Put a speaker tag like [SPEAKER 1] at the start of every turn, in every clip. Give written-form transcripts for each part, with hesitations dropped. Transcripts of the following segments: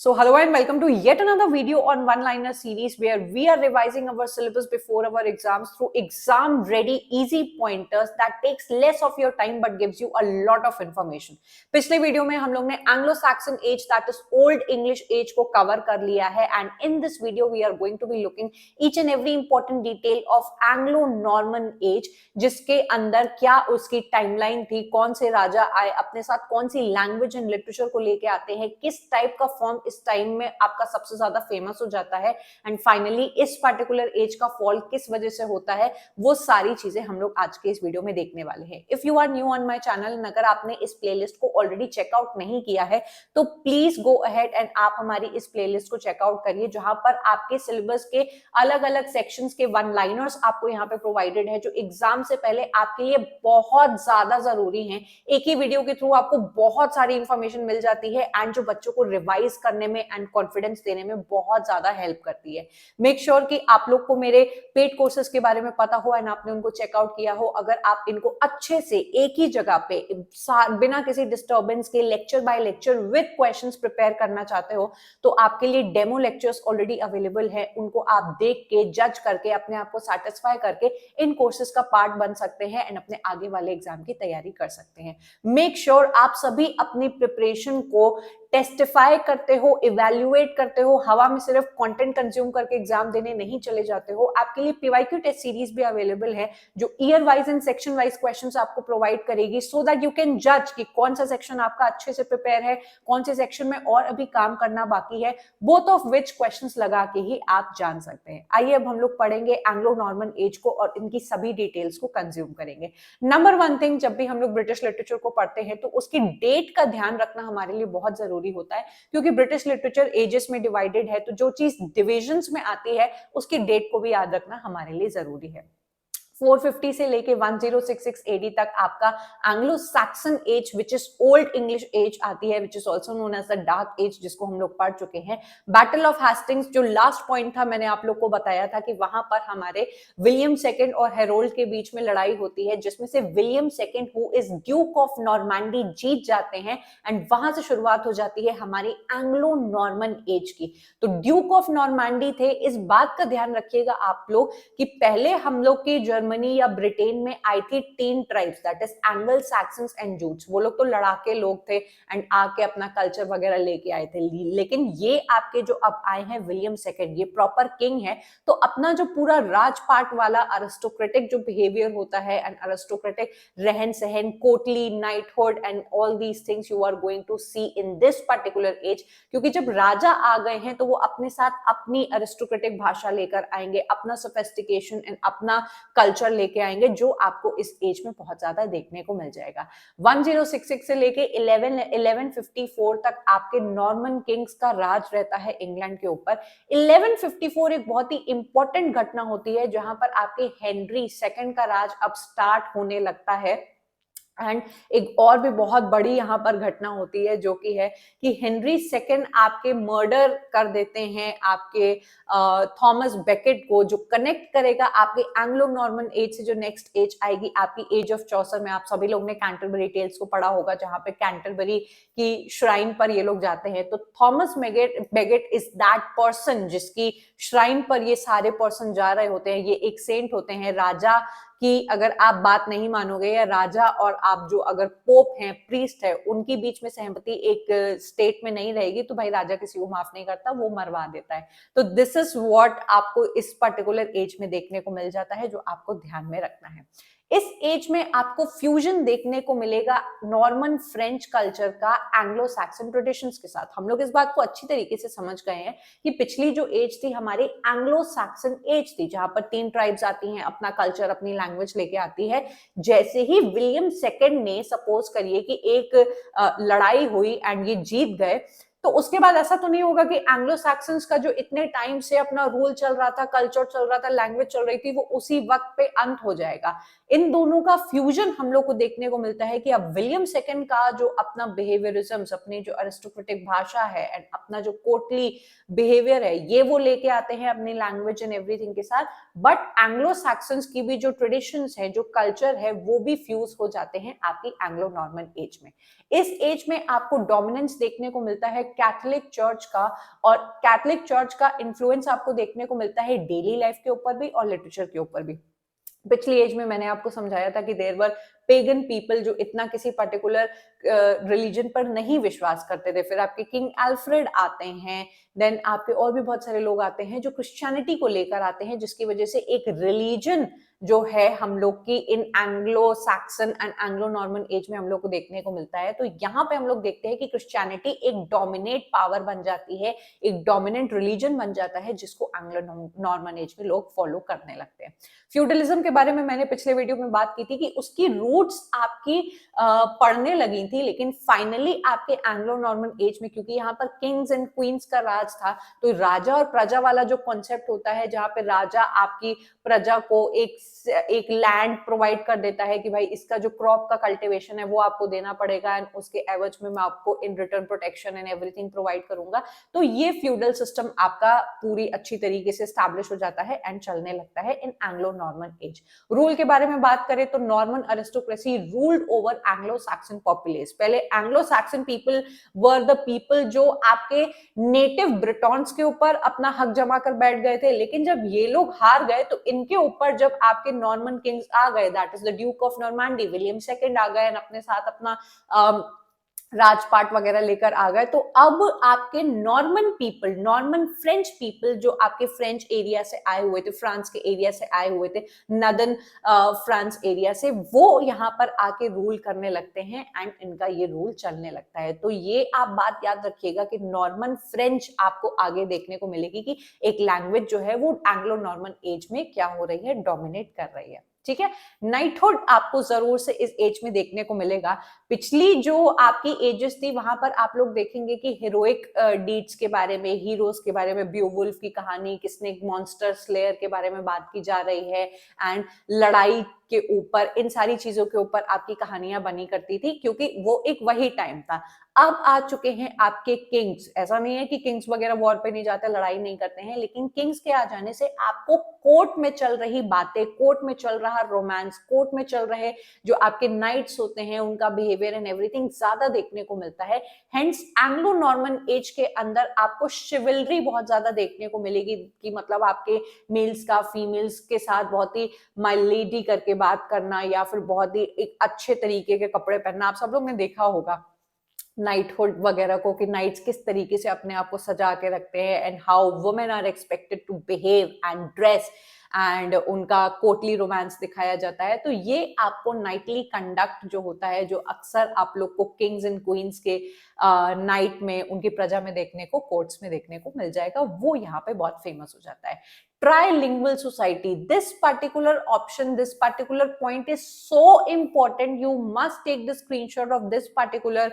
[SPEAKER 1] So hello and welcome to yet another video on one-liner series where we are revising our syllabus before our exams through exam ready easy pointers that takes less of your time but gives you a lot of information. पिछले video में हम लोग ने Anglo-Saxon age that is Old English age को cover कर लिया है and in this video we are going to be looking each and every important detail of Anglo-Norman age जिसके अंदर क्या उसकी टाइमलाइन थी, कौन से राजा आए, अपने साथ कौन सी लैंग्वेज एंड लिटरेचर को लेके आते हैं, किस टाइप का फॉर्म इस टाइम में आपका सबसे ज्यादा फेमस हो जाता है एंड फाइनली इस पर्टिकुलर एज का फॉल किस वजह से होता है, वो सारी चीजें हम लोग आज के इस वीडियो में देखने वाले हैं। If you are new on my channel and अगर आपने इस प्लेलिस्ट को ऑलरेडी चेकआउट नहीं किया है तो प्लीज गो अहेड एंड आप हमारी इस प्लेलिस्ट को चेकआउट करिए जहां पर आपके सिलेबस के अलग अलग सेक्शंस के वन लाइनर्स आपको यहाँ पे प्रोवाइडेड है जो एग्जाम से पहले आपके लिए बहुत ज्यादा जरूरी है। एक ही वीडियो के थ्रू आपको बहुत सारी इंफॉर्मेशन मिल जाती है एंड जो बच्चों को रिवाइज करने में एंड कॉन्फिडेंस देने में बहुत ज्यादा हेल्प करती है। मेक श्योर कि आप लोग को मेरे पेड कोर्सेज के बारे में पता हो एंड आपने उनको चेकआउट किया हो। अगर आप इनको अच्छे से एक ही जगह पे बिना किसी डिस्टर्बेंस के lecture by lecture with questions prepare करना चाहते हो तो आपके लिए डेमो लेक्चर्स ऑलरेडी अवेलेबल है, उनको आप देख के जज करके अपने आप को सेटिस्फाई करके इन कोर्सेज का पार्ट बन सकते हैं एंड अपने आगे वाले एग्जाम की तैयारी कर सकते हैं। मेक श्योर आप सभी अपनी प्रिपरेशन को टेस्टिफाई करते हो, इवैल्यूएट करते हो, हवा में सिर्फ कंटेंट कंज्यूम करके एग्जाम देने नहीं चले जाते हो। आपके लिए पीवाईक्यू टेस्ट सीरीज भी अवेलेबल है जो year wise and section wise questions आपको प्रोवाइड करेगी सो दैट यू कैन जज कि कौन सा सेक्शन आपका अच्छे से प्रिपेयर है, कौन से सेक्शन में और अभी काम करना बाकी है, बोथ ऑफ विच क्वेश्चंस लगा के ही आप जान सकते हैं। आइए अब हम लोग पढ़ेंगे एंग्लो नॉर्मन एज को और इनकी सभी डिटेल्स को कंज्यूम करेंगे। नंबर वन थिंग, जब भी हम लोग ब्रिटिश लिटरेचर को पढ़ते हैं तो उसकी डेट का ध्यान रखना हमारे लिए बहुत जरूरी होता है क्योंकि ब्रिटिश लिटरेचर एजेस में डिवाइडेड है तो जो चीज डिविजन्स में आती है उसकी डेट को भी याद रखना हमारे लिए जरूरी है। 450 से लेके 1066 एडी तक आपका Anglo Saxon age which is old English age आती है, which is also known as the dark age, जिसको हम लोग पढ़ चुके हैं। बैटल ऑफ हेस्टिंग्स जो लास्ट पॉइंट था, मैंने आप लोग को बताया था कि वहां पर हमारे विलियम सेकेंड और हेरोल्ड के बीच में लड़ाई होती है जिसमें से William second who is Duke of Normandy जीत जाते हैं एंड वहां से शुरुआत हो जाती है हमारी एंग्लो नॉर्मन एज की। तो ड्यूक ऑफ नॉर्मैंडी थे। इस बात का ध्यान रखिएगा आप लोग कि पहले हम लोग की जर्मनी या ब्रिटेन में आई थी 3 tribes, that is angle Saxons and Jutes. वो लोग तो लड़ाके लोग थे एंड आके अपना कल्चर वगैरह लेके आए थे, लेकिन ये आपके जो अब आए हैं विलियम सेकेंड, ये प्रॉपर किंग है तो अपना जो पूरा राजपाट वाला अरिस्टोक्रेटिक जो बिहेवियर होता है एंड अरिस्टोक्रेटिक रहन सहन, courtly, knighthood and all these things you are going to see in this particular age. क्योंकि जब राजा आ गए हैं तो वो अपने साथ अपनी अरिस्टोक्रेटिक भाषा लेकर आएंगे, अपना सोफिस्टिकेशन एंड अपना कल्चर लेके आएंगे जो आपको इस एज में बहुत ज्यादा देखने को मिल जाएगा। 1066 से लेके 1154 तक आपके नॉर्मन किंग्स का राज रहता है इंग्लैंड के ऊपर। 1154 एक बहुत ही इंपॉर्टेंट घटना होती है जहां पर आपके हेनरी सेकंड का राज अब स्टार्ट होने लगता है एंड एक और भी बहुत बड़ी यहाँ पर घटना होती है जो कि है कि हेनरी सेकेंड आपके मर्डर कर देते हैं आपके थॉमस बेकेट को, जो कनेक्ट करेगा आपके एंग्लो नॉर्मन एज से जो नेक्स्ट एज आएगी आपकी एज ऑफ चौसर में। आप सभी लोग ने कैंटरबरी टेल्स को पढ़ा होगा जहां पे कैंटरबरी की श्राइन पर ये लोग जाते हैं। तो Thomas Beckett is that person जिसकी श्राइन पर ये सारे पर्सन जा रहे होते हैं। ये एक सेंट होते हैं। राजा कि अगर आप बात नहीं मानोगे या राजा और आप जो अगर पोप हैं, प्रीस्ट है, उनकी बीच में सहमति एक स्टेट में नहीं रहेगी तो भाई राजा किसी को माफ नहीं करता, वो मरवा देता है। तो दिस इज व्हाट आपको इस पर्टिकुलर एज में देखने को मिल जाता है जो आपको ध्यान में रखना है। इस एज में आपको फ्यूजन देखने को मिलेगा नॉर्मन फ्रेंच कल्चर का एंग्लो सैक्सन ट्रेडिशंस के साथ। हम लोग इस बात को अच्छी तरीके से समझ गए हैं कि पिछली जो एज थी हमारी एंग्लो सैक्सन एज थी जहां पर 3 ट्राइब्स आती हैं, अपना कल्चर अपनी लैंग्वेज लेके आती है। जैसे ही विलियम सेकेंड ने सपोज करिए कि एक लड़ाई हुई एंड ये जीत गए तो उसके बाद ऐसा तो नहीं होगा कि एंग्लो सैक्सन्स का जो इतने टाइम से अपना रूल चल रहा था, कल्चर चल रहा था, लैंग्वेज चल रही थी, वो उसी वक्त पे अंत हो जाएगा। इन दोनों का फ्यूजन हम लोग को देखने को मिलता है कि अब विलियम सेकेंड का जो अपना बिहेवियरिज्म, अपनी जो अरिस्टोक्रेटिक भाषा है एंड अपना जो कोर्टली बिहेवियर है ये वो लेके आते हैं अपनी लैंग्वेज एंड एवरीथिंग के साथ। बट एंग्लो सैक्सन्स की भी जो ट्रेडिशंस है, जो कल्चर है, वो भी फ्यूज हो जाते हैं आपकी एंग्लो नॉर्मन एज में। इस एज में आपको डोमिनेंस देखने को मिलता है कैथोलिक चर्च का, और कैथोलिक चर्च का इन्फ्लुएंस आपको देखने को मिलता है डेली लाइफ के ऊपर भी और लिटरेचर के ऊपर भी। पिछली एज में मैंने आपको समझाया था कि देयर वर पेगन पीपल जो इतना किसी पर्टिकुलर रिलीजन पर नहीं विश्वास करते थे। फिर आपके किंग अल्फ्रेड आते हैं, देन आपके और भी बहुत सारे लोग आते हैं जो क्रिश्चियनिटी को लेकर आते हैं, जिसकी वजह से एक रिलीजन जो है हम लोग की इन Anglo Saxon and Anglo Norman age में हम लोग को देखने को मिलता है। तो यहाँ पे हम लोग देखते हैं कि क्रिश्चियनिटी एक डोमिनेट पावर बन जाती है, एक डोमिनेंट रिलीजन बन जाता है, जिसको एंग्लो नॉर्मन एज में लोग फॉलो करने लगते हैं। फ्यूडलिज्म के बारे में मैंने पिछले वीडियो में बात की थी कि उसकी रूट्स आपकी पड़ने लगी थी, लेकिन फाइनली आपके एंग्लो नॉर्मन एज में, क्योंकि यहाँ पर किंग्स एंड क्वींस का राज था, तो राजा और प्रजा वाला जो कॉन्सेप्ट होता है, जहां पे राजा आपकी प्रजा को एक लैंड प्रोवाइड कर देता है कि भाई इसका जो क्रॉप का कल्टीवेशन है वो आपको देना पड़ेगा, एंड उसके एवज में मैं आपको in return protection and everything provide करूंगा। तो ये फ्यूडल सिस्टम आपका पूरी अच्छी तरीके से स्टैब्लिश हो जाता है एंड चलने लगता है in Anglo Norman age. Rule के बारे में बात करें तो Norman aristocracy ruled over Anglo Saxon populace. पहले Anglo Saxon people were the people जो आपके नेटिव ब्रिटॉन्स के ऊपर अपना हक जमा कर बैठ गए थे, लेकिन जब ये लोग हार गए तो इनके ऊपर जब आपके नॉर्मन किंग्स आ गए, that is the Duke of Normandy, William second आ गए, अपने साथ अपना राजपाट वगैरह लेकर आ गए, तो अब आपके Norman people, Norman French people जो आपके फ्रेंच एरिया से आए हुए थे, फ्रांस के एरिया से आए हुए थे, नदन फ्रांस एरिया से, वो यहाँ पर आके रूल करने लगते हैं एंड इनका ये रूल चलने लगता है। तो ये आप बात याद रखिएगा कि नॉर्मन फ्रेंच आपको आगे देखने को मिलेगी कि एक लैंग्वेज जो है वो एंग्लो नॉर्मन एज में क्या हो रही है, डोमिनेट कर रही है। ठीक है, नाइटहुड आपको जरूर से इस एज में देखने को मिलेगा। पिछली जो आपकी एजेस थी वहां पर आप लोग देखेंगे कि हीरोइक डीड्स के बारे में, हीरोज के बारे में, बियोवुल्फ की कहानी, किसने मॉन्स्टर स्लेयर के बारे में बात की जा रही है, एंड लड़ाई के ऊपर, इन सारी चीजों के ऊपर आपकी कहानियां बनी करती थी, क्योंकि वो एक वही टाइम था। अब आ चुके हैं आपके किंग्स। ऐसा नहीं है कि किंग्स वगैरह वॉर पे नहीं जाते, लड़ाई नहीं करते हैं, लेकिन किंग्स के आ जाने से आपको कोर्ट में चल रही बातें, कोर्ट में चल रहा रोमांस, कोर्ट में चल रहे जो आपके नाइट्स होते हैं उनका बिहेवियर एंड एवरीथिंग ज्यादा देखने को मिलता है। हेंस एंग्लो नॉर्मन एज के अंदर आपको शिवलरी बहुत ज्यादा देखने को मिलेगी, कि मतलब आपके मेल्स का फीमेल्स के साथ बहुत ही माय लेडी करके बात करना, या फिर बहुत ही एक अच्छे तरीके के कपड़े पहनना। आप सब लोग ने देखा होगा नाइटहुड वगैरह को, कि नाइट्स किस तरीके से अपने आप को सजा के रखते हैं, and how women are expected to behave and dress, and उनका कोर्टली रोमांस दिखाया जाता है। तो ये आपको नाइटली कंडक्ट जो होता है, जो अक्सर आप लोग को किंग्स एंड क्वींस के नाइट में उनकी प्रजा में देखने को, कोर्ट्स में देखने को मिल जाएगा, वो यहाँ पे बहुत फेमस हो जाता है। Trilingual society, this particular option, this particular point is so important, you must take the screenshot of this particular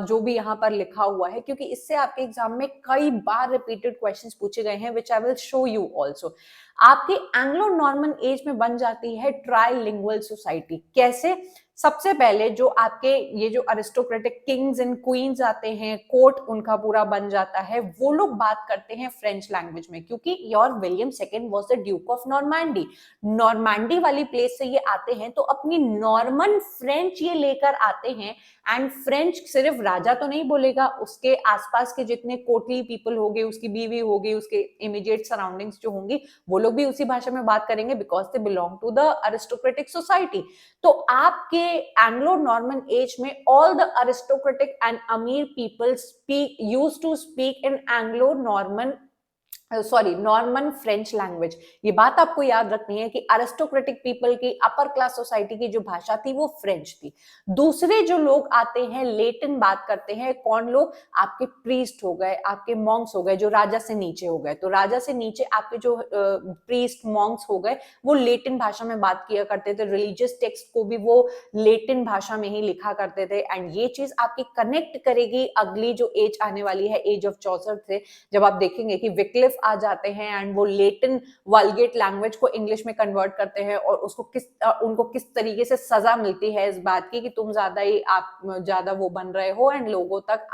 [SPEAKER 1] जो भी यहाँ पर लिखा हुआ है, क्योंकि इससे आपके एग्जाम में कई बार रिपीटेड क्वेश्चंस पूछे गए हैं, which I will show you also। आपके एंग्लो नॉर्मन एज में बन जाती है ट्राइलिंगुअल सोसाइटी। कैसे? सबसे पहले जो आपके ये जो अरिस्टोक्रेटिक किंग्स एंड क्वींस आते हैं, कोर्ट उनका पूरा बन जाता है, वो लोग बात करते हैं फ्रेंच लैंग्वेज में, क्योंकि your William second was the Duke of Normandy, Normandy वाली प्लेस से ये आते हैं, तो अपनी नॉर्मन फ्रेंच ये लेकर आते हैं। एंड फ्रेंच सिर्फ राजा तो नहीं बोलेगा, उसके आसपास के जितने कोर्टली पीपल होंगे, उसकी बीवी होगी, उसके इमीडिएट सराउंडिंग्स जो होंगी, वो लोग भी उसी भाषा में बात करेंगे, because they belong to the aristocratic society. तो आपके एंग्लो नॉर्मन एज में ऑल द अरिस्टोक्रेटिक एंड अमीर people used to speak in Anglo Norman Norman French language. ये बात आपको याद रखनी है कि अरिस्टोक्रेटिक पीपल की, अपर क्लास सोसाइटी की जो भाषा थी वो फ्रेंच थी। दूसरे जो लोग आते हैं लेटिन बात करते हैं। कौन लोग? आपके प्रीस्ट हो गए, आपके मॉन्क्स हो गए, जो राजा से नीचे हो गए। तो राजा से नीचे आपके जो प्रीस्ट मॉन्क्स हो गए, वो लेटिन भाषा में बात किया करते थे। रिलीजियस टेक्स्ट को भी वो लेटिन भाषा में ही लिखा करते थे। एंड ये चीज आपकी कनेक्ट करेगी अगली जो एज आने वाली है, एज ऑफ चौसर से, जब आप देखेंगे कि विक्लिफ आ जाते हैं एंड वो लेटिन वल्गेट लैंग्वेज को इंग्लिश में कन्वर्ट करते हैं और उनको किस तरीके से सजा मिलती है इस बात की कि तुम ज्यादा वो बन रहे हो एंड लोगों तक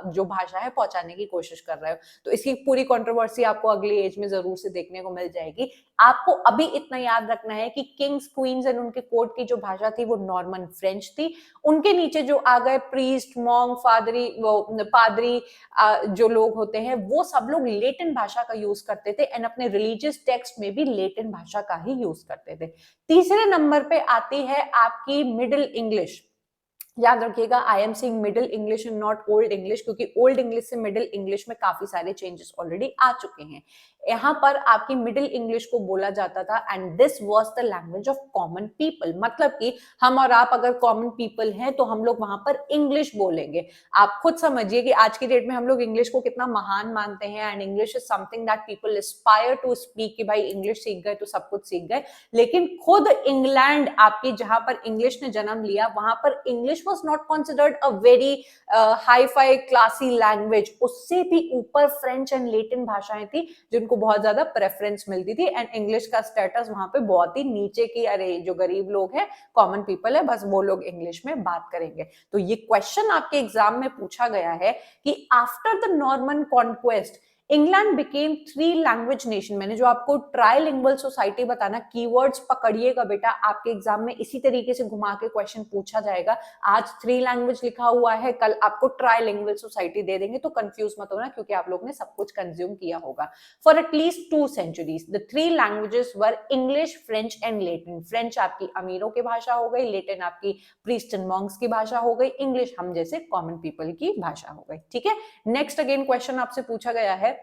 [SPEAKER 1] जो भाषा है पहुंचाने की कोशिश कर रहे हो। तो इसकी पूरी कंट्रोवर्सी आपको अगली एज में जरूर से देखने को मिल जाएगी। आपको अभी इतना याद रखना है कि किंग्स क्वींस एंड उनके कोर्ट की जो भाषा थी वो नॉर्मन फ्रेंच थी। उनके नीचे जो आ गए प्रीस्ट, मॉन्क, पादरी जो लोग होते हैं वो सब लोग लेटिन भाषा का यूज करते थे एंड अपने रिलीजियस टेक्स्ट में भी लेटिन भाषा का ही यूज करते थे। तीसरे नंबर पे आती है आपकी मिडिल इंग्लिश। याद रखिएगा, I am saying middle English and not old English, क्योंकि ओल्ड इंग्लिश से मिडिल इंग्लिश में काफी सारे चेंजेस ऑलरेडी आ चुके हैं। यहाँ पर आपकी मिडिल इंग्लिश को बोला जाता था and this was the language of common people. मतलब कि हम और आप अगर कॉमन पीपल हैं तो हम लोग वहां पर इंग्लिश बोलेंगे। आप खुद समझिए कि आज की डेट में हम लोग इंग्लिश को कितना महान मानते हैं and English is something that people aspire to speak, कि भाई इंग्लिश सीख गए तो सब कुछ सीख गए। लेकिन खुद इंग्लैंड आपकी जहां पर इंग्लिश ने जन्म लिया वहां पर English was not considered a very hi-fi classy language। उससे भी ऊपर फ्रेंच एंड लेटिन भाषाएं थी जिनको बहुत ज्यादा प्रेफरेंस मिलती थी एंड इंग्लिश का स्टेटस वहां पे बहुत ही नीचे की, अरे जो गरीब लोग हैं, कॉमन पीपल है, बस वो लोग इंग्लिश में बात करेंगे। तो ये क्वेश्चन आपके एग्जाम में पूछा गया है कि after the Norman conquest England became 3 language nation. मैंने जो आपको ट्राइलिंगुअल सोसाइटी बताना, कीवर्ड्स पकड़िएगा बेटा, आपके एग्जाम में इसी तरीके से घुमा के क्वेश्चन पूछा जाएगा। आज 3 लैंग्वेज लिखा हुआ है, कल आपको ट्राइलिंगुअल सोसाइटी दे देंगे, तो कंफ्यूज मत होना क्योंकि आप लोग ने सब कुछ कंज्यूम किया होगा। For at least 2 centuries the 3 languages were English, French and Latin. French आपकी अमीरों की भाषा हो गई, लेटिन आपकी प्रीस्ट एंड मॉन्क्स की भाषा हो गई, इंग्लिश हम जैसे कॉमन पीपल की भाषा हो गई। ठीक है, नेक्स्ट अगेन क्वेश्चन आपसे पूछा गया है,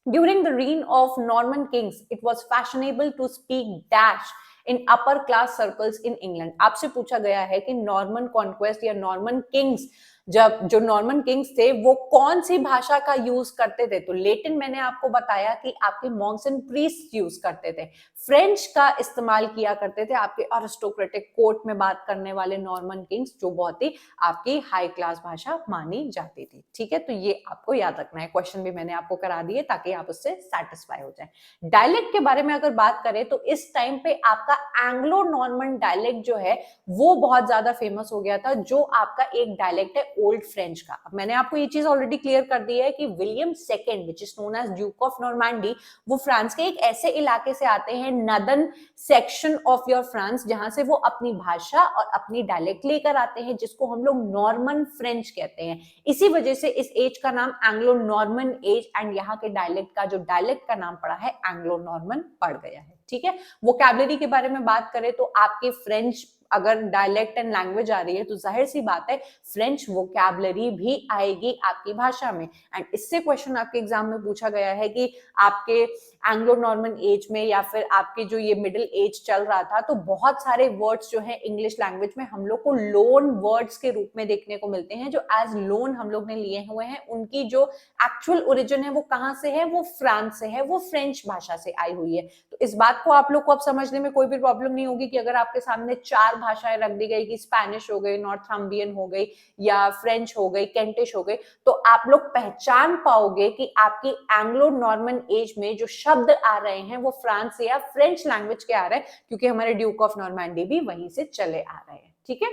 [SPEAKER 1] during the reign of Norman kings, it was fashionable to speak dash in upper class circles in England। आपसे पूछा गया है कि नॉर्मन कॉन्क्वेस्ट या नॉर्मन किंग्स, जब जो नॉर्मन किंग्स थे वो कौन सी भाषा का यूज करते थे? तो लेटिन मैंने आपको बताया कि आपके मॉन्क्स एंड प्रीस्ट यूज करते थे। फ्रेंच का इस्तेमाल किया करते थे आपके अरिस्टोक्रेटिक कोर्ट में बात करने वाले नॉर्मन किंग्स, जो बहुत ही आपकी हाई क्लास भाषा मानी जाती थी। ठीक है, तो ये आपको याद रखना है। क्वेश्चन भी मैंने आपको करा दिए ताकि आप उससे सेटिस्फाई हो जाए। डायलेक्ट के बारे में अगर बात करें तो इस टाइम पे आपका एंग्लो नॉर्मन डायलेक्ट जो है वो बहुत ज्यादा फेमस हो गया था, जो आपका एक डायलेक्ट है ओल्ड फ्रेंच का। अब मैंने आपको ये चीज ऑलरेडी क्लियर कर दी है कि William second which is known as duke of Normandy, वो फ्रांस के एक ऐसे इलाके से आते हैं, northern section of your France, जहां से वो अपनी भाषा और अपनी डायलेक्ट लेकर आते हैं, जिसको हम लोग नॉर्मन फ्रेंच कहते हैं। इसी वजह से इस एज का नाम एंग्लो नॉर्मन एज एंड यहाँ के डायलेक्ट का जो डायलेक्ट का नाम पड़ा है एंग्लो नॉर्मन पड़ गया है। ठीक है, वोकैबुलरी के बारे में बात करें तो आपके फ्रेंच अगर डायलेक्ट एंड लैंग्वेज आ रही है तो जाहिर सी बात है फ्रेंच वोकैबुलरी भी आएगी आपकी भाषा में। एंड इससे क्वेश्चन आपके एग्जाम में पूछा गया है कि आपके एंग्लो नॉर्मन एज में या फिर आपके जो ये मिडिल एज चल रहा था, तो बहुत सारे वर्ड्स जो है इंग्लिश लैंग्वेज में हम लोग को लोन वर्ड्स के रूप में देखने को मिलते हैं, जो एज लोन हम लोग ने लिए हुए हैं। उनकी जो एक्चुअल ओरिजिन है वो कहां से है? वो फ्रांस से है, वो फ्रेंच भाषा से आई हुई है। तो इस बात को आप लोग को अब समझने में कोई भी प्रॉब्लम नहीं होगी कि अगर आपके सामने 4 भाषाएं रख दी गई कि स्पेनिश हो गई, नॉर्थम्बियन हो गई, या फ्रेंच हो गई, केंटिश हो गई, तो आप लोग पहचान पाओगे कि आपकी एंग्लो नॉर्मन एज में जो शब्द आ रहे हैं वो फ्रांस या फ्रेंच लैंग्वेज के आ रहे हैं, क्योंकि हमारे ड्यूक ऑफ नॉर्मैंडी भी वहीं से चले आ रहे हैं। ठीक है,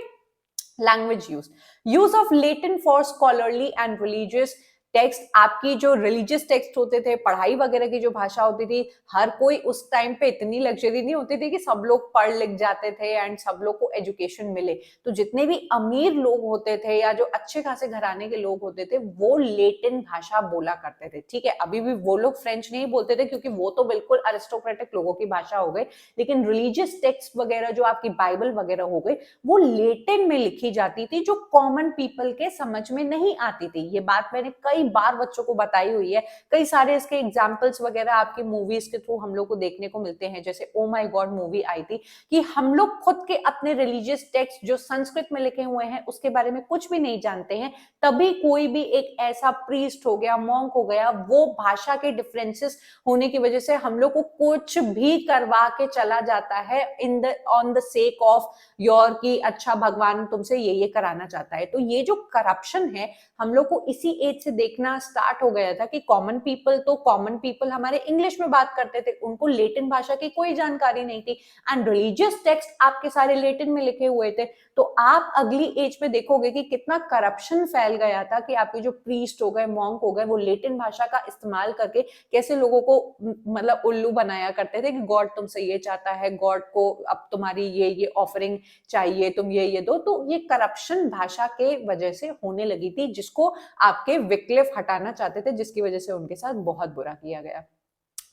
[SPEAKER 1] language use of Latin for scholarly and religious text. आपकी जो रिलीजियस टेक्स्ट होते थे, पढ़ाई वगैरह की जो भाषा होती थी, हर कोई उस टाइम पे इतनी लग्जरी नहीं होती थी कि सब लोग पढ़ लिख जाते थे एंड सब लोग को एजुकेशन मिले। तो जितने भी अमीर लोग होते थे या जो अच्छे खासे घराने के लोग होते थे वो लेटिन भाषा बोला करते थे। ठीक है, अभी भी वो लोग फ्रेंच नहीं बोलते थे क्योंकि वो तो बिल्कुल अरिस्टोक्रेटिक लोगों की भाषा हो गई, लेकिन रिलीजियस टेक्स्ट वगैरह जो आपकी बाइबल वगैरह हो गई वो लेटिन में लिखी जाती थी, जो कॉमन पीपल के समझ में नहीं आती थी। ये बात मैंने कई बार बच्चों को बताई हुई है। कई सारे इसके एग्जाम्पल्स वगैरह आपकी मूवीज के थ्रू हम लोग को देखने को मिलते हैं। जैसे ओ माय गॉड मूवी आई थी कि हम लोग खुद के अपने रिलीजियस टेक्स्ट जो संस्कृत में लिखे हुए हैं उसके बारे में कुछ भी नहीं जानते हैं, तभी कोई भी एक ऐसा प्रीस्ट हो गया, मॉन्क हो गया, वो भाषा के डिफरेंसेस होने की वजह से हम लोग को कुछ भी करवा के चला जाता है on the sake of your की अच्छा भगवान तुमसे ये कराना चाहता है। तो ये जो करप्शन है हम लोग को इसी एज से देखना स्टार्ट हो गया था कि कॉमन पीपल हमारे इंग्लिश में बात करते थे, उनको लेटिन भाषा की कोई जानकारी नहीं थी, एंड रिलीजियस टेक्स्ट आपके सारे लेटिन में लिखे हुए थे। तो आप अगली एज में देखोगे कि कितना करप्शन फैल गया था कि आपके जो प्रीस्ट हो गए, मॉन्क हो गए, वो लेटिन भाषा का इस्तेमाल करके कैसे लोगों को मतलब उल्लू बनाया करते थे कि गॉड तुमसे ये चाहता है, गॉड को अब तुम्हारी ये ऑफरिंग चाहिए, तुम ये दो। तो ये करप्शन भाषा के वजह से होने लगी थी, जिसको आपके विक्लिफ हटाना चाहते थे, जिसकी वजह से उनके साथ बहुत बुरा किया गया।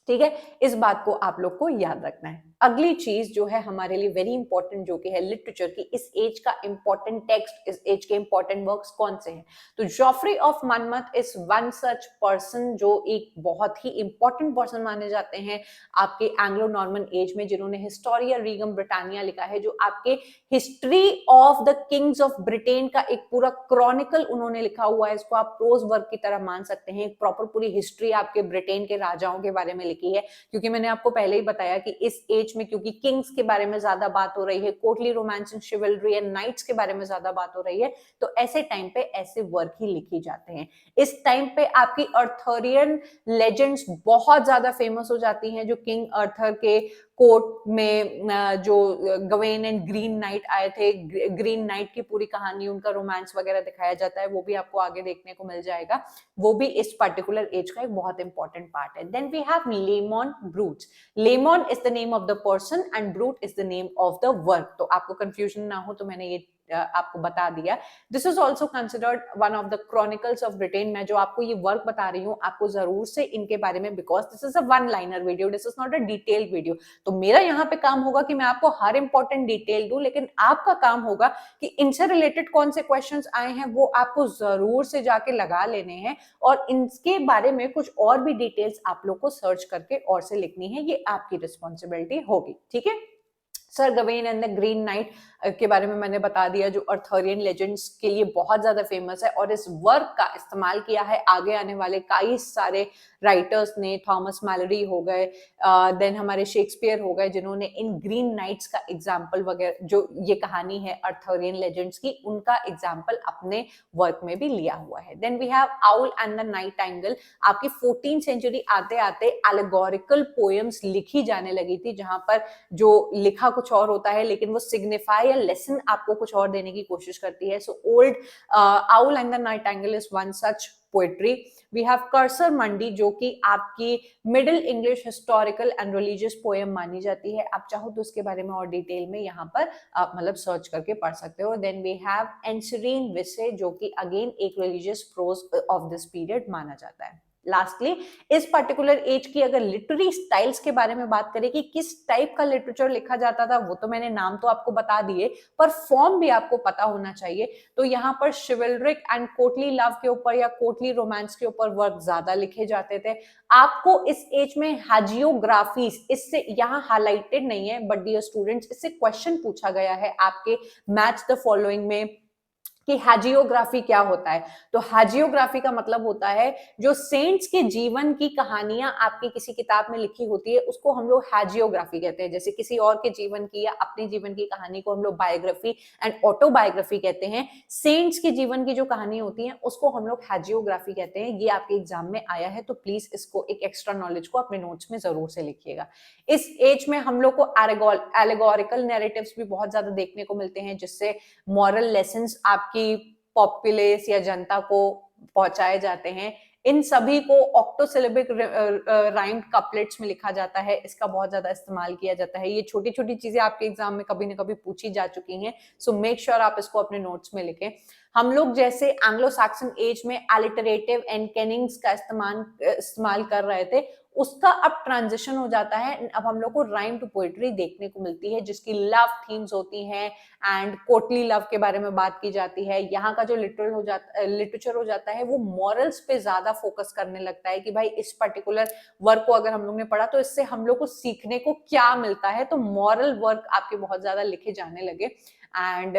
[SPEAKER 1] ठीक है, इस बात को आप लोग को याद रखना है। अगली चीज जो है हमारे लिए वेरी इंपॉर्टेंट, जो कि है लिटरेचर की, इस एज का इंपॉर्टेंट टेक्स्ट, इस एज के इंपॉर्टेंट वर्क्स कौन से हैं? तो Geoffrey of Manmath is one such person जो एक बहुत ही इंपॉर्टेंट पर्सन माने जाते हैं आपके एंग्लो नॉर्मन एज में, जिन्होंने हिस्टोरिया रीगम ब्रिटानिया लिखा है, जो आपके history of the Kings of Britain का एक पूरा क्रॉनिकल उन्होंने लिखा हुआ है। इसको आप प्रोज वर्क की तरह मान सकते हैं। एक प्रॉपर पूरी हिस्ट्री आपके ब्रिटेन के राजाओं के बारे में लिखी है, क्योंकि मैंने आपको पहले ही बताया कि इस एज में क्योंकि किंग्स के बारे में ज्यादा बात हो रही है, courtly romance and chivalry and knights के बारे में ज्यादा बात हो रही है, तो ऐसे टाइम पे ऐसे वर्क ही लिखी जाते हैं। इस टाइम पे आपकी अर्थरियन लेजेंड्स बहुत ज्यादा फेमस हो जाती हैं, जो किंग अर्थर के कोर्ट में जो गवेन एंड ग्रीन नाइट आए थे, ग्रीन नाइट की पूरी कहानी, उनका रोमांस वगैरह दिखाया जाता है, वो भी आपको आगे देखने को मिल जाएगा। वो भी इस पर्टिकुलर एज का एक बहुत इंपॉर्टेंट पार्ट है। Then we have Layamon Bruts. Layamon is the name of the person and Brut is the name of the work. तो आपको कंफ्यूजन ना हो तो मैंने ये आपको बता दिया। This is also considered one of the chronicles of Britain. मैं जो आपको ये वर्क बता रही हूँ, आपको जरूर से इनके बारे में, because this is a one liner video, this is not a detailed video, तो मेरा यहाँ पे काम होगा कि मैं आपको हर इंपॉर्टेंट डिटेल दूं, लेकिन आपका काम होगा कि इनसे रिलेटेड कौन से क्वेश्चंस आए हैं वो आपको जरूर से जाके लगा लेने हैं, और इनके बारे में कुछ और भी डिटेल्स आप लोग को सर्च करके और से लिखनी है। ये आपकी रिस्पॉन्सिबिलिटी होगी। ठीक है, Sir Gawain and the Green Knight के बारे में मैंने बता दिया, जो अर्थरियन लेजेंड्स के लिए बहुत ज्यादा फेमस है, और इस वर्क का इस्तेमाल किया है आगे आने वाले कई सारे राइटर्स ने। थॉमस मैलरी हो गए, देन हमारे शेक्सपियर हो गए, जिन्होंने इन ग्रीन नाइट्स का एग्जाम्पल वगैरह, जो ये कहानी है अर्थरियन लेजेंड्स की, उनका एग्जाम्पल अपने वर्क में भी लिया हुआ है। Then we have owl and the nightingale. आपकी 14th सेंचुरी आते आते एलेगोरिकल पोएम्स लिखी जाने लगी थी, जहां पर जो लिखा कुछ और होता है, लेकिन वो सिग्निफाई या लेसन आपको कुछ और देने की कोशिश करती है। So old Owl and the Nightingale is one such poetry. We have Cursor Mundi, जो कि आपकी Middle English historical and religious poem मानी जाती है। आप चाहो तो उसके बारे में और डिटेल में यहाँ पर आप मतलब सर्च करके पढ़ सकते हो। Then we have Ancrene Wisse, जो कि अगेन एक religious prose of this period माना जाता है। लास्टली, इस पर्टिकुलर एज की अगर लिटरेरी स्टाइल्स के बारे में बात करें कि किस टाइप का लिटरेचर लिखा जाता था, वो तो मैंने नाम तो आपको बता दिए, पर फॉर्म भी आपको पता होना चाहिए। तो यहाँ पर शिवलरिक एंड कोर्टली लव के ऊपर या कोर्टली रोमांस के ऊपर वर्क ज्यादा लिखे जाते थे। आपको इस एज में हाजियोग्राफीज, इससे यहाँ हाईलाइटेड नहीं है, बट डियर स्टूडेंट्स, इससे क्वेश्चन पूछा गया है आपके मैच द फॉलोइंग में कि हाजियोग्राफी क्या होता है। तो हाजियोग्राफी का मतलब होता है जो सेंट्स के जीवन की कहानियां आपकी किसी किताब में लिखी होती है, उसको हम लोग हाजियोग्राफी कहते हैं। जैसे किसी और के जीवन की या अपने जीवन की कहानी को हम लोग बायोग्राफी एंड ऑटोबायोग्राफी कहते हैं। सेंट्स के जीवन की जो कहानी होती है उसको हम लोग हाजियोग्राफी कहते हैं। ये आपके एग्जाम में आया है, तो प्लीज इसको एक एक्स्ट्रा नॉलेज को अपने नोट्स में जरूर से लिखिएगा। इस एज में हम लोग को एलेगोरिकल नैरेटिव्स भी बहुत ज्यादा देखने को मिलते हैं, जिससे मॉरल लेसन्स आपकी पॉपुलेस या जनता को पहुंचाए जाते हैं। इन सभी को ऑक्टोसिलेबिक राइम्ड कपलेट्स में लिखा जाता है। इसका बहुत ज्यादा इस्तेमाल किया जाता है। ये छोटी छोटी चीजें आपके एग्जाम में कभी ना कभी पूछी जा चुकी हैं, सो मेक श्योर आप इसको अपने नोट्स में लिखें। हम लोग जैसे एंग्लो सैक्सन एज में अलिटरेटिव एंड कैनिंग्स का इस्तेमाल कर रहे थे, उसका अब ट्रांजिशन हो जाता है। अब हम लोग को राइम टू पोएट्री देखने को मिलती है, जिसकी लव थीम्स होती हैं एंड कोर्टली लव के बारे में बात की जाती है। यहाँ का जो लिटरेचर हो जाता है वो मॉरल्स पे ज्यादा फोकस करने लगता है कि भाई इस पर्टिकुलर वर्क को अगर हम लोग ने पढ़ा तो इससे हम लोग को सीखने को क्या मिलता है। तो मॉरल वर्क आपके बहुत ज्यादा लिखे जाने लगे। एंड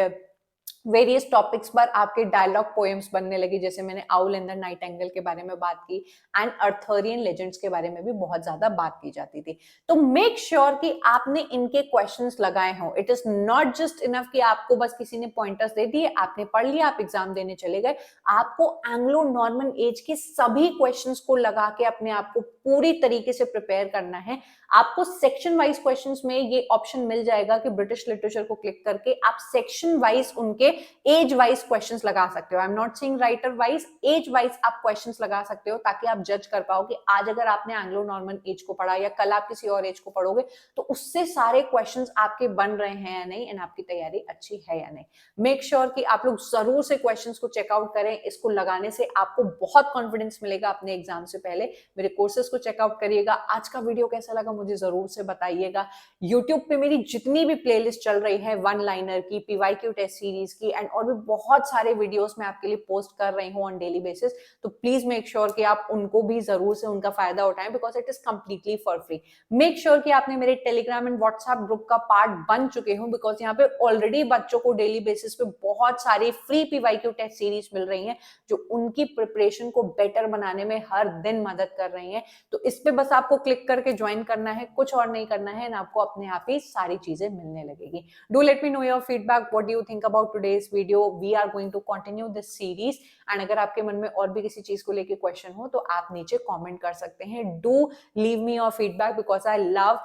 [SPEAKER 1] वेरियस टॉपिक्स पर आपके डायलॉग पोएम्स बनने लगे, जैसे मैंने आउल एंड द नाइटिंगेल के बारे में बात की, एंड अर्थरियन लेजेंड्स के बारे में भी बहुत ज्यादा बात की जाती थी। तो मेक श्योर कि आपने इनके क्वेश्चंस लगाए हों। It is not just enough कि आपको बस किसी ने पॉइंटर्स दे दिए, आपने पढ़ लिया, आप एग्जाम देने चले गए। आपको एंग्लो नॉर्मन एज के सभी क्वेश्चंस को लगा के अपने आप को पूरी तरीके से प्रिपेयर करना है। आपको सेक्शन वाइज क्वेश्चंस में ये ऑप्शन मिल जाएगा कि ब्रिटिश लिटरेचर को क्लिक करके आप सेक्शन वाइज उनके एज वाइज क्वेश्चंस लगा सकते हो। I am not saying writer wise, age wise आप क्वेश्चंस लगा सकते हो, ताकि आप जज कर पाओ कि आज अगर आपने एंग्लो नॉर्मन एज को पढ़ा या कल आप किसी और एज को पढ़ोगे तो उससे सारे क्वेश्चंस आपके बन रहे हैं या नहीं, एंड आपकी तैयारी अच्छी है या नहीं। मेक श्योर कि आप लोग जरूर से क्वेश्चंस को चेकआउट करें। इसको लगाने से आपको बहुत कॉन्फिडेंस मिलेगा अपने एग्जाम से पहले। मेरे कोर्सेज को चेकआउट करिएगा। आज का वीडियो कैसा लगा मुझे जरूर से बताइएगा। यूट्यूब पे मेरी जितनी भी प्लेलिस्ट चल रही है वन लाइनर की, पीवाईक्यू टेस्ट सीरीज की, एंड और भी बहुत सारे वीडियोस मैं आपके लिए पोस्ट कर रही हूँ ऑन डेली बेसिस, तो प्लीज मेक श्योर कि आप उनको भी जरूर से उनका फायदा उठाएं, because it is completely for free. Make sure कि आपने मेरे टेलीग्राम एंड व्हाट्सएप ग्रुप का पार्ट बन चुके हो, बिकॉज यहाँ पे ऑलरेडी बच्चों को डेली बेसिस पे बहुत सारी फ्री पीवाईक्यू टेस्ट सीरीज मिल रही हैं जो उनकी प्रिपरेशन को बेटर बनाने में हर दिन मदद कर रही हैं। तो इस पे बस आपको क्लिक करके ज्वाइन करना है, कुछ और नहीं करना है, एंड आपको अपने आप ही सारी चीजें मिलने लगेगी। Do let me know your feedback, what do you think about today's video. We are going to continue this series, and अगर आपके मन में और भी किसी चीज को लेके क्वेश्चन हो तो आप नीचे कमेंट कर सकते हैं। Do leave me your feedback, because I love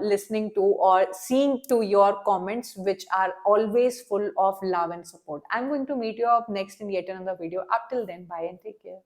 [SPEAKER 1] listening to or seeing to your comments, which are always full of love and support. I'm going to meet you up next in yet another video. Up till then, bye and take care.